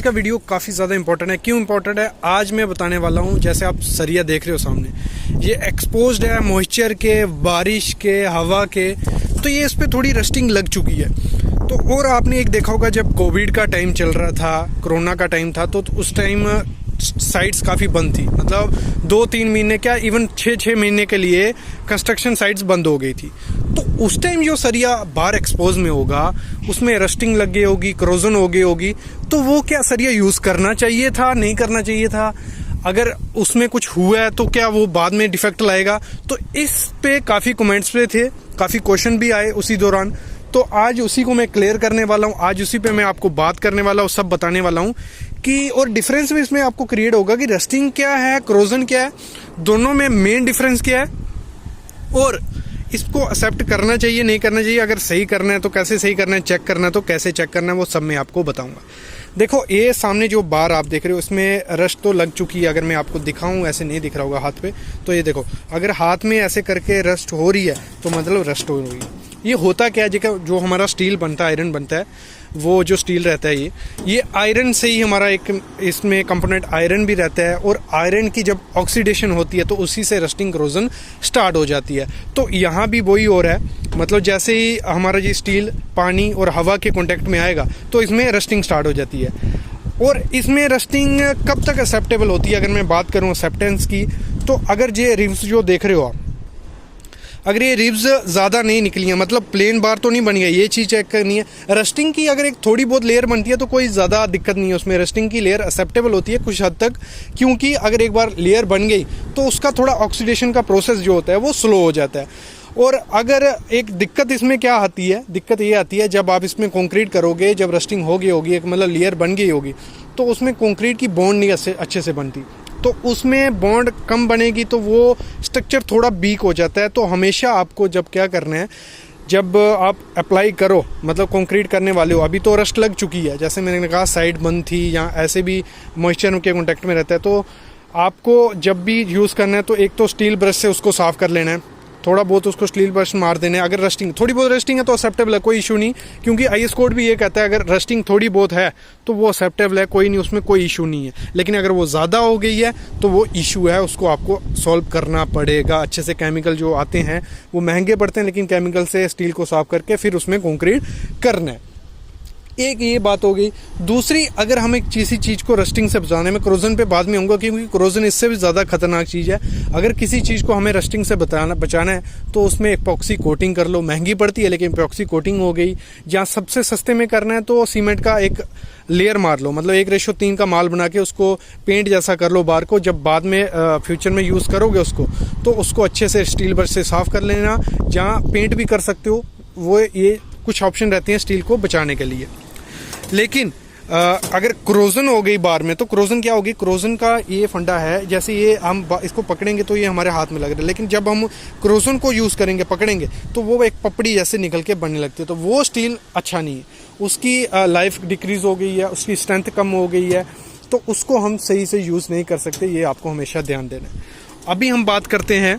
आज का वीडियो काफ़ी ज़्यादा इंपॉर्टेंट है। क्यों इंपॉर्टेंट है आज मैं बताने वाला हूँ। जैसे आप सरिया देख रहे हो सामने, ये एक्सपोज्ड है मॉइस्चर के, बारिश के, हवा के, तो ये इस पर थोड़ी रस्टिंग लग चुकी है। तो और आपने एक देखा होगा जब कोविड का टाइम चल रहा था, कोरोना का टाइम था, तो उस टाइम साइट्स काफ़ी बंद थी। मतलब 2-3 महीने क्या इवन 6-6 महीने के लिए कंस्ट्रक्शन साइट्स बंद हो गई थी। तो उस टाइम जो सरिया बाहर एक्सपोज में होगा उसमें रस्टिंग लग गई होगी, क्रोजन हो गई होगी, तो वो क्या सरिया यूज़ करना चाहिए था, नहीं करना चाहिए था? अगर उसमें कुछ हुआ है तो क्या वो बाद में डिफेक्ट लाएगा? तो इस पे काफ़ी कमेंट्स पे थे, काफ़ी क्वेश्चन भी आए उसी दौरान। तो आज उसी को मैं क्लियर करने वाला हूँ, आज उसी पे मैं आपको बात करने वाला हूँ, सब बताने वाला हूँ कि और डिफरेंस भी इसमें आपको क्रिएट होगा कि रस्टिंग क्या है, क्रोजन क्या है, दोनों में मेन डिफरेंस क्या है और इसको एक्सेप्ट करना चाहिए, नहीं करना चाहिए। अगर सही करना है तो कैसे सही करना है, चेक करना है तो कैसे चेक करना है, वो सब मैं आपको बताऊंगा। देखो ये सामने जो बार आप देख रहे हो इसमें रस्ट तो लग चुकी है। अगर मैं आपको दिखाऊं, ऐसे नहीं दिख रहा होगा हाथ पे, तो ये देखो अगर हाथ में ऐसे करके रस्ट हो रही है तो मतलब रस्ट हो रही है। ये होता क्या है, जो हमारा स्टील बनता है, आयरन बनता है, वो जो स्टील रहता है ये आयरन से ही हमारा एक इसमें कंपोनेंट आयरन भी रहता है, और आयरन की जब ऑक्सीडेशन होती है तो उसी से रस्टिंग क्रोजन स्टार्ट हो जाती है। तो यहाँ भी वही हो रहा है, मतलब जैसे ही हमारा ये स्टील पानी और हवा के कांटेक्ट में आएगा तो इसमें रस्टिंग स्टार्ट हो जाती है। और इसमें रस्टिंग कब तक एक्सेप्टेबल होती है, अगर मैं बात करूँ एक्सेप्टेंस की, तो अगर ये रिव्स जो देख रहे हो आप, अगर ये रिब्स ज़्यादा नहीं निकली हैं, मतलब प्लेन बार तो नहीं बन गया, ये चीज़ चेक करनी है। रस्टिंग की अगर एक थोड़ी बहुत लेयर बनती है तो कोई ज़्यादा दिक्कत नहीं है, उसमें रस्टिंग की लेयर एक्सेप्टेबल होती है कुछ हद तक, क्योंकि अगर एक बार लेयर बन गई तो उसका थोड़ा ऑक्सीडेशन का प्रोसेस जो होता है वो स्लो हो जाता है। और अगर एक दिक्कत इसमें क्या आती है, दिक्कत ये आती है जब आप इसमें कंक्रीट करोगे, जब रस्टिंग हो गई होगी, एक मतलब लेयर बन गई होगी, तो उसमें कंक्रीट की बॉन्ड नहीं अच्छे से बनती, तो उसमें बॉन्ड कम बनेगी तो वो स्ट्रक्चर थोड़ा वीक हो जाता है। तो हमेशा आपको जब क्या करना है, जब आप अप्लाई करो, मतलब कंक्रीट करने वाले हो, अभी तो रस्ट लग चुकी है, जैसे मैंने कहा साइड बंद थी या ऐसे भी मॉइस्चर के कॉन्टेक्ट में रहता है, तो आपको जब भी यूज़ करना है तो एक तो स्टील ब्रश से उसको साफ़ कर लेना है, थोड़ा बहुत उसको स्टील ब्रश मार देना है। अगर रस्टिंग थोड़ी बहुत रस्टिंग है तो एक्सेप्टेबल है, कोई इशू नहीं, क्योंकि आईएस कोड भी ये कहता है अगर रस्टिंग थोड़ी बहुत है तो वो एक्सेप्टेबल है, कोई नहीं, उसमें कोई इशू नहीं है। लेकिन अगर वो ज़्यादा हो गई है तो वो इशू है, उसको आपको सॉल्व करना पड़ेगा अच्छे से। केमिकल जो आते हैं वो महंगे पड़ते हैं, लेकिन केमिकल से स्टील को साफ करके फिर उसमें कंक्रीट करना है। एक ये बात हो गई। दूसरी, अगर हम एक किसी चीज़ को रस्टिंग से बचाने में, क्रोजन पे बाद में आऊँगा क्योंकि क्रोजन इससे भी ज़्यादा खतरनाक चीज़ है। अगर किसी चीज़ को हमें रस्टिंग से बचाना है तो उसमें एपॉक्सी कोटिंग कर लो, महंगी पड़ती है लेकिन एपॉक्सी कोटिंग हो गई। या सबसे सस्ते में करना है तो सीमेंट का एक लेयर मार लो, मतलब 1:3 का माल बना के उसको पेंट जैसा कर लो बार को। जब बाद में फ्यूचर में यूज़ करोगे उसको, तो उसको अच्छे से स्टील ब्रश से साफ़ कर लेना। जहाँ पेंट भी कर सकते हो, वो ये कुछ ऑप्शन रहते हैं स्टील को बचाने के लिए। लेकिन अगर क्रोजन हो गई बार में, तो क्रोजन क्या होगी, क्रोजन का ये फंडा है, जैसे ये हम इसको पकड़ेंगे तो ये हमारे हाथ में लग रहा है, लेकिन जब हम क्रोजन को यूज़ करेंगे, पकड़ेंगे, तो वो एक पपड़ी जैसे निकल के बनने लगती है, तो वो स्टील अच्छा नहीं है, उसकी लाइफ डिक्रीज हो गई है, उसकी स्ट्रेंथ कम हो गई है, तो उसको हम सही से यूज़ नहीं कर सकते। ये आपको हमेशा ध्यान देना है। अभी हम बात करते हैं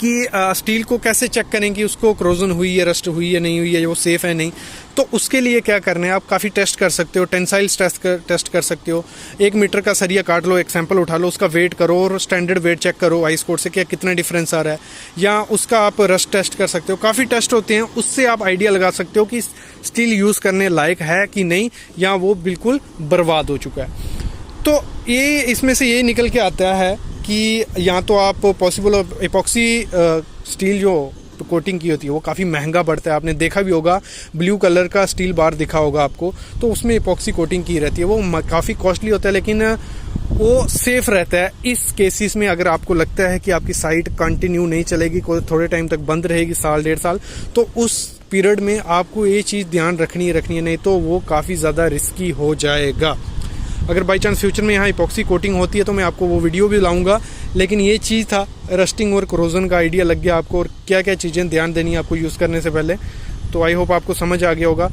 कि स्टील को कैसे चेक करेंगे, उसको क्रोजन हुई है, रस्ट हुई है, नहीं हुई है, वो सेफ़ है नहीं। तो उसके लिए क्या करना है, आप काफ़ी टेस्ट कर सकते हो, टेंसाइल्स टेस्ट कर सकते हो। 1 मीटर का सरिया काट लो, एक सैंपल उठा लो, उसका वेट करो और स्टैंडर्ड वेट चेक करो आईएस कोड से, क्या कितना डिफरेंस आ रहा है। या उसका आप रस्ट टेस्ट कर सकते हो, काफ़ी टेस्ट होते हैं, उससे आप आइडिया लगा सकते हो कि स्टील यूज़ करने लायक है कि नहीं, या वो बिल्कुल बर्बाद हो चुका है। तो ये इसमें से ये निकल के आता है कि या तो आप पॉसिबल एपॉक्सी स्टील जो कोटिंग की होती है वो काफ़ी महंगा पड़ता है, आपने देखा भी होगा, ब्लू कलर का स्टील बार दिखा होगा आपको, तो उसमें एपॉक्सी कोटिंग की रहती है, वो काफ़ी कॉस्टली होता है, लेकिन वो सेफ रहता है। इस केसेस में अगर आपको लगता है कि आपकी साइट कंटिन्यू नहीं चलेगी, कोई थोड़े टाइम तक बंद रहेगी, 1-1.5 साल, तो उस पीरियड में आपको ये चीज़ ध्यान रखनी है, नहीं तो वो काफ़ी ज़्यादा रिस्की हो जाएगा। अगर बाई चांस फ्यूचर में यहाँ इपॉक्सी कोटिंग होती है तो मैं आपको वो वीडियो भी लाऊंगा, लेकिन ये चीज़ था, रस्टिंग और क्रोजन का आइडिया लग गया आपको, और क्या क्या चीज़ें ध्यान देनी है आपको यूज़ करने से पहले। तो आई होप आपको समझ आ गया होगा।